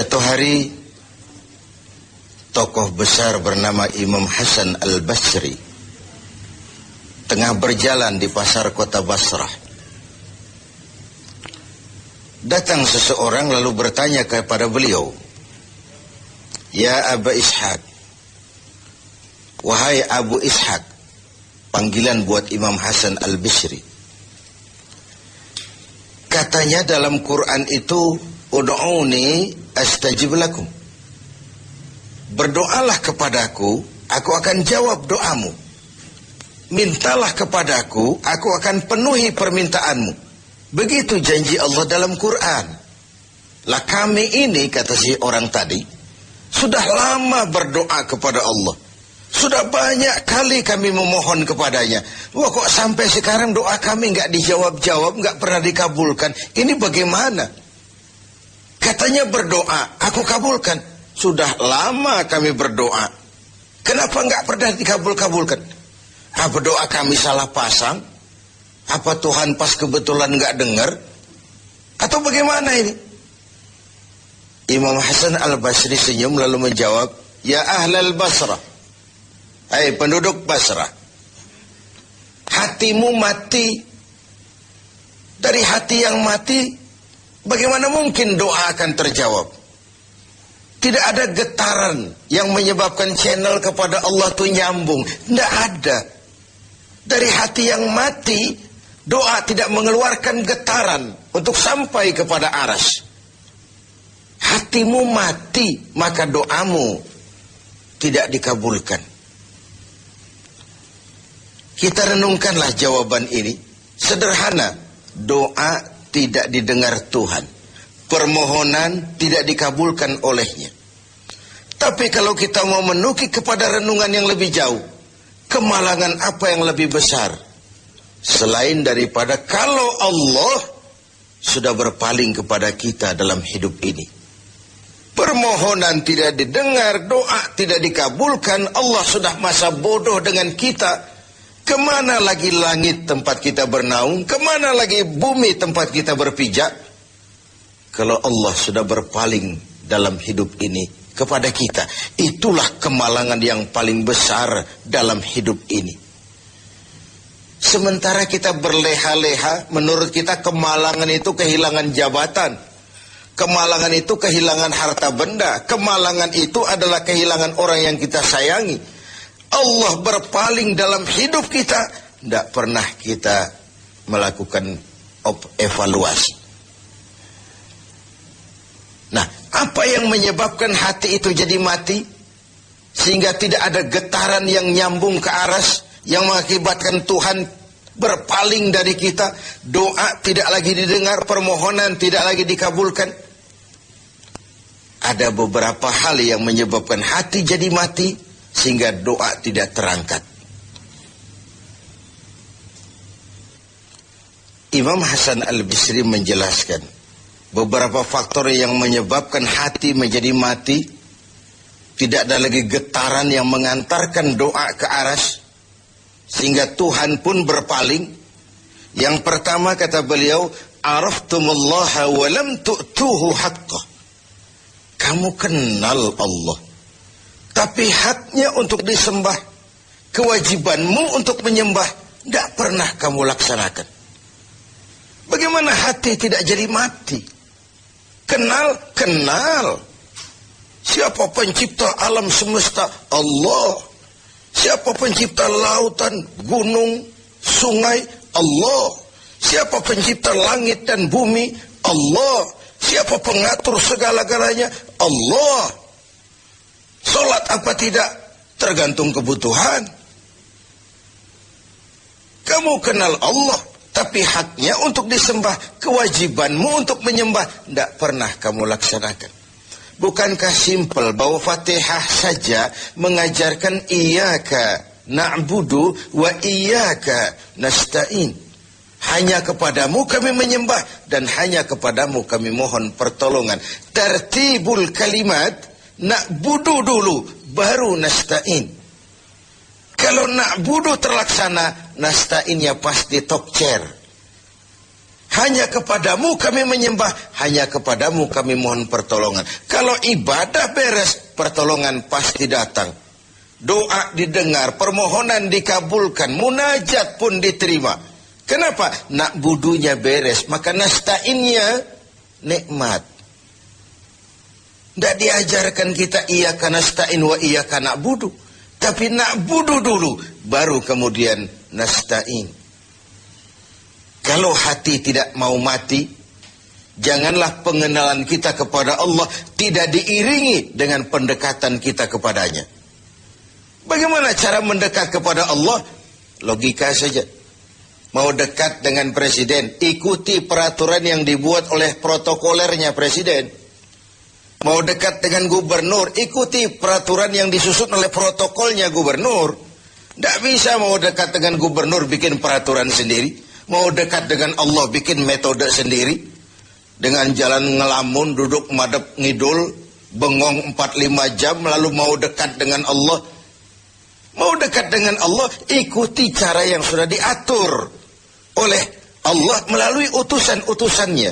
Satu hari tokoh besar bernama Imam Hasan Al-Basri tengah berjalan di pasar kota Basrah. Datang seseorang lalu bertanya kepada beliau, "Ya Aba Ishaq," wahai Abu Ishaq, panggilan buat Imam Hasan Al-Basri. Katanya dalam Quran itu, "Ud'uni astajib lakum." Berdoalah kepadaku, aku akan jawab doamu. Mintalah kepadaku, aku akan penuhi permintaanmu. Begitu janji Allah dalam Quran. Lah kami ini, kata si orang tadi, sudah lama berdoa kepada Allah. Sudah banyak kali kami memohon kepadanya. Wah, kok sampai sekarang doa kami nggak dijawab-jawab, nggak pernah dikabulkan. Ini bagaimana? Katanya berdoa, aku kabulkan. Sudah lama kami berdoa. Kenapa nggak pernah dikabul-kabulkan? Apa doa kami salah pasang? Apa Tuhan pas kebetulan nggak dengar? Atau bagaimana ini? Imam Hasan Al-Basri senyum lalu menjawab, "Ya ahlal Basrah, hai penduduk Basrah, hatimu mati. Dari hati yang mati, bagaimana mungkin doa akan terjawab? Tidak ada getaran yang menyebabkan channel kepada Allah itu nyambung. Tidak ada. Dari hati yang mati, doa tidak mengeluarkan getaran untuk sampai kepada aras. Hatimu mati, maka doamu tidak dikabulkan." Kita renungkanlah jawaban ini. Sederhana, doa tidak didengar Tuhan. Permohonan tidak dikabulkan olehnya. Tapi kalau kita mau menukik kepada renungan yang lebih jauh, kemalangan apa yang lebih besar selain daripada kalau Allah sudah berpaling kepada kita dalam hidup ini? Permohonan tidak didengar, doa tidak dikabulkan, Allah sudah masa bodoh dengan kita. Kemana lagi langit tempat kita bernaung? Kemana lagi bumi tempat kita berpijak? Kalau Allah sudah berpaling dalam hidup ini kepada kita, itulah kemalangan yang paling besar dalam hidup ini. Sementara kita berleha-leha, menurut kita kemalangan itu kehilangan jabatan, kemalangan itu kehilangan harta benda, kemalangan itu adalah kehilangan orang yang kita sayangi. Allah berpaling dalam hidup kita, tidak pernah kita melakukan evaluasi. Nah, apa yang menyebabkan hati itu jadi mati? Sehingga tidak ada getaran yang nyambung ke aras, yang mengakibatkan Tuhan berpaling dari kita. Doa tidak lagi didengar, permohonan tidak lagi dikabulkan. Ada beberapa hal yang menyebabkan hati jadi mati, sehingga doa tidak terangkat. Imam Hasan Al-Basri menjelaskan beberapa faktor yang menyebabkan hati menjadi mati. Tidak ada lagi getaran yang mengantarkan doa ke aras, sehingga Tuhan pun berpaling. Yang pertama kata beliau, "Araftumullaha wa lam tu'tuhu haqqah." Kamu kenal Allah, tapi haknya untuk disembah, kewajibanmu untuk menyembah, tidak pernah kamu laksanakan. Bagaimana hati tidak jadi mati? Kenal. Siapa pencipta alam semesta? Allah. Siapa pencipta lautan, gunung, sungai? Allah. Siapa pencipta langit dan bumi? Allah. Siapa pengatur segala-galanya? Allah. Salat apa tidak? Tergantung kebutuhan. Kamu kenal Allah, tapi haknya untuk disembah, kewajibanmu untuk menyembah, tidak pernah kamu laksanakan. Bukankah simpel bahwa Fatihah saja mengajarkan iyyaka na'budu wa iyyaka nasta'in? Hanya kepadamu kami menyembah dan hanya kepadamu kami mohon pertolongan. Tertibul kalimat, na'budu dulu baru nasta'in. Kalau na'budu terlaksana, nasta'innya pasti top chair. Hanya kepadamu kami menyembah, hanya kepadamu kami mohon pertolongan. Kalau ibadah beres, pertolongan pasti datang. Doa didengar, permohonan dikabulkan, munajat pun diterima. Kenapa? Nak budunya beres, maka nasta'innya nikmat. Tidak diajarkan kita iyyaka nasta'in wa iyyaka na'budu. Tapi na'budu dulu, baru kemudian nasta'in. Kalau hati tidak mau mati, janganlah pengenalan kita kepada Allah tidak diiringi dengan pendekatan kita kepadanya. Bagaimana cara mendekat kepada Allah? Logika saja. Mau dekat dengan presiden, ikuti peraturan yang dibuat oleh protokolernya presiden. Mau dekat dengan gubernur, ikuti peraturan yang disusun oleh protokolnya gubernur. Tidak bisa mau dekat dengan gubernur bikin peraturan sendiri. Mau dekat dengan Allah bikin metode sendiri. Dengan jalan ngelamun, duduk madep ngidul, bengong 4-5 jam, lalu mau dekat dengan Allah. Mau dekat dengan Allah, ikuti cara yang sudah diatur oleh Allah melalui utusan-utusannya.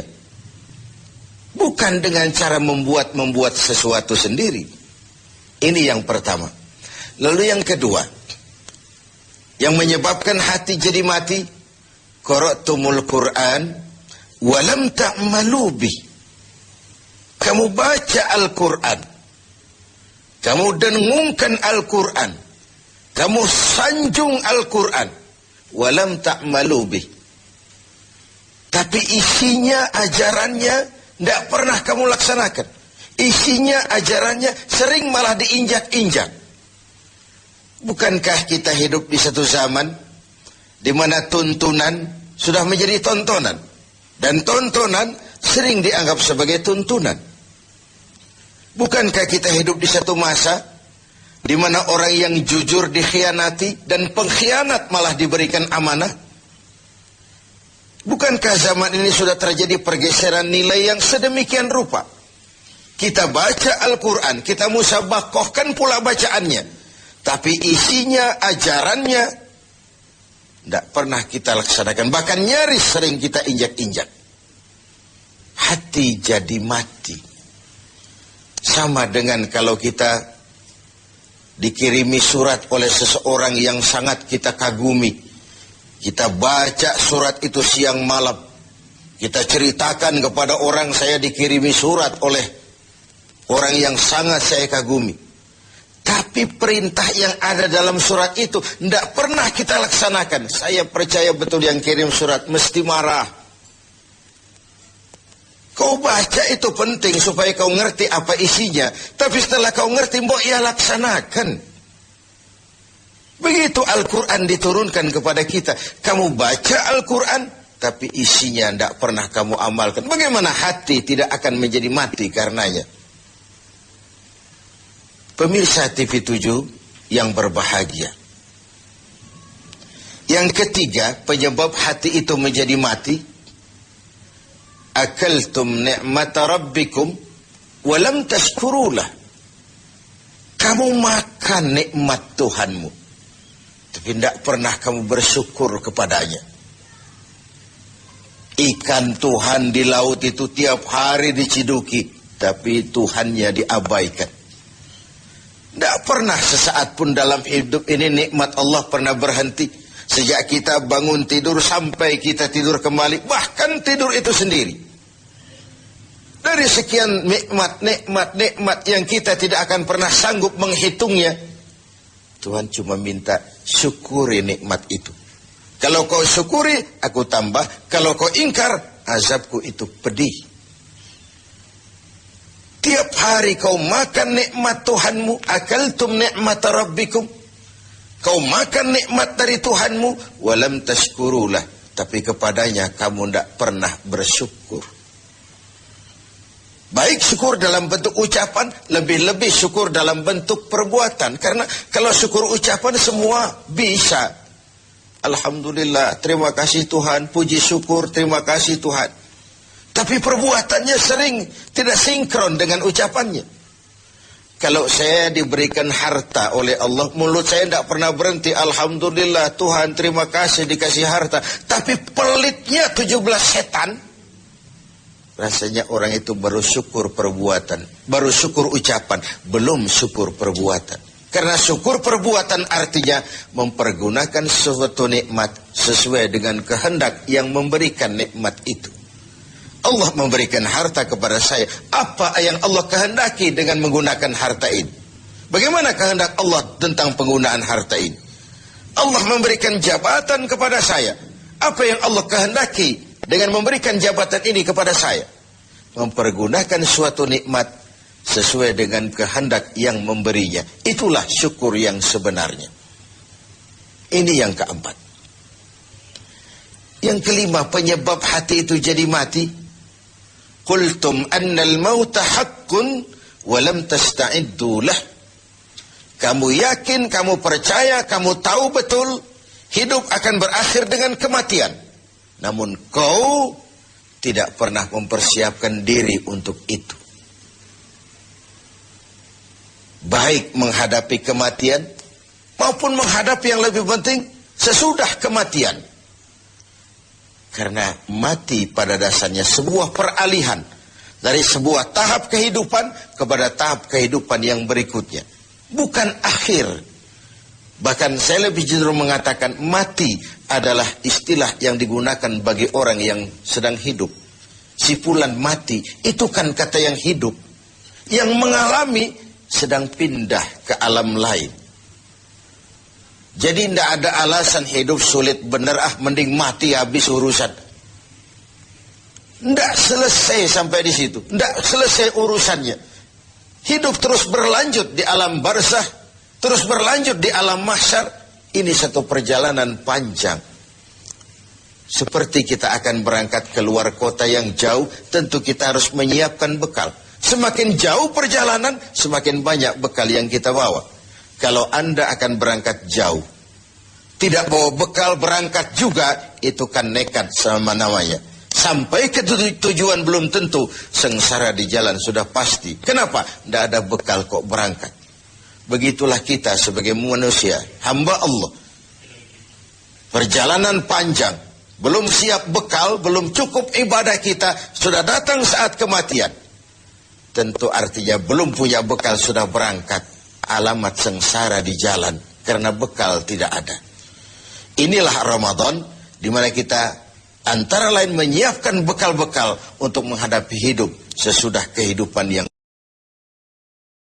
Bukan dengan cara membuat sesuatu sendiri. Ini yang pertama. Lalu yang kedua, yang menyebabkan hati jadi mati, qara'tumul Qur'an walam ta'malu bih. Kamu baca Al-Quran, kamu dengungkan Al-Quran, kamu sanjung Al-Quran, walam ta'malu bih. Tapi isinya, ajarannya tidak pernah kamu laksanakan. Isinya, ajarannya sering malah diinjak-injak. Bukankah kita hidup di satu zaman di mana tuntunan sudah menjadi tontonan, dan tontonan sering dianggap sebagai tuntunan? Bukankah kita hidup di satu masa di mana orang yang jujur dikhianati dan pengkhianat malah diberikan amanah? Bukankah zaman ini sudah terjadi pergeseran nilai yang sedemikian rupa? Kita baca Al-Quran, kita musabakohkan pula bacaannya, tapi isinya, ajarannya tidak pernah kita laksanakan. Bahkan nyaris sering kita injak-injak. Hati jadi mati. Sama dengan kalau kita dikirimi surat oleh seseorang yang sangat kita kagumi. Kita baca surat itu siang malam. Kita ceritakan kepada orang, saya dikirimi surat oleh orang yang sangat saya kagumi. Tapi perintah yang ada dalam surat itu tidak pernah kita laksanakan. Saya percaya betul yang kirim surat mesti marah. Kau baca itu penting supaya kau ngerti apa isinya. Tapi setelah kau ngerti, mbok ya laksanakan. Begitu Al-Quran diturunkan kepada kita. Kamu baca Al-Quran, tapi isinya tidak pernah kamu amalkan. Bagaimana hati tidak akan menjadi mati karenanya? Pemirsa TV 7 yang berbahagia. Yang ketiga, penyebab hati itu menjadi mati, akaltum ni'mata rabbikum walam tashkurulah. Kamu makan nikmat Tuhanmu, tapi tidak pernah kamu bersyukur kepadanya. Ikan Tuhan di laut itu tiap hari diciduki, tapi Tuhannya diabaikan. Tidak pernah sesaat pun dalam hidup ini nikmat Allah pernah berhenti. Sejak kita bangun tidur sampai kita tidur kembali, bahkan tidur itu sendiri. Dari sekian nikmat yang kita tidak akan pernah sanggup menghitungnya, Tuhan cuma minta syukuri nikmat itu. Kalau kau syukuri, aku tambah. Kalau kau ingkar, azabku itu pedih. Tiap hari kau makan nikmat Tuhanmu, akaltum ni'mata rabbikum. Kau makan nikmat dari Tuhanmu, walam tashkurulah. Tapi kepadanya kamu tidak pernah bersyukur. Baik syukur dalam bentuk ucapan, lebih-lebih syukur dalam bentuk perbuatan. Karena kalau syukur ucapan semua bisa. Alhamdulillah, terima kasih Tuhan, puji syukur, terima kasih Tuhan. Tapi perbuatannya sering tidak sinkron dengan ucapannya. Kalau saya diberikan harta oleh Allah, mulut saya tidak pernah berhenti. Alhamdulillah, Tuhan terima kasih dikasih harta. Tapi pelitnya 17 setan. Rasanya orang itu baru syukur perbuatan, baru syukur ucapan, belum syukur perbuatan. Karena syukur perbuatan artinya mempergunakan suatu nikmat sesuai dengan kehendak yang memberikan nikmat itu. Allah memberikan harta kepada saya. Apa yang Allah kehendaki dengan menggunakan harta ini? Bagaimana kehendak Allah tentang penggunaan harta ini? Allah memberikan jabatan kepada saya. Apa yang Allah kehendaki dengan memberikan jabatan ini kepada saya? Mempergunakan suatu nikmat sesuai dengan kehendak yang memberinya. Itulah syukur yang sebenarnya. Ini yang keempat. Yang kelima, penyebab hati itu jadi mati. Qultum annal mauta haqqun wa lam tasta'iddu lah. Kamu yakin, kamu percaya, kamu tahu betul hidup akan berakhir dengan kematian. Namun kau tidak pernah mempersiapkan diri untuk itu. Baik menghadapi kematian maupun menghadapi yang lebih penting sesudah kematian. Karena mati pada dasarnya sebuah peralihan dari sebuah tahap kehidupan kepada tahap kehidupan yang berikutnya. Bukan akhir. Bahkan saya lebih cenderung mengatakan mati adalah istilah yang digunakan bagi orang yang sedang hidup. Sipulan mati itu kan kata yang hidup. Yang mengalami sedang pindah ke alam lain. Jadi tidak ada alasan hidup sulit benar, mending mati habis urusan. Tidak selesai sampai di situ. Tidak selesai urusannya. Hidup terus berlanjut di alam barzah, terus berlanjut di alam mahsyar. Ini satu perjalanan panjang. Seperti kita akan berangkat keluar kota yang jauh, tentu kita harus menyiapkan bekal. Semakin jauh perjalanan, semakin banyak bekal yang kita bawa. Kalau Anda akan berangkat jauh, tidak bawa bekal berangkat juga, itu kan nekat sama namanya. Sampai ke tujuan belum tentu, sengsara di jalan sudah pasti. Kenapa? Tidak ada bekal kok berangkat. Begitulah kita sebagai manusia, hamba Allah. Perjalanan panjang, belum siap bekal, belum cukup ibadah kita, sudah datang saat kematian. Tentu artinya belum punya bekal sudah berangkat. Alamat sengsara di jalan karena bekal tidak ada. Inilah Ramadan di mana kita antara lain menyiapkan bekal-bekal untuk menghadapi hidup sesudah kehidupan yang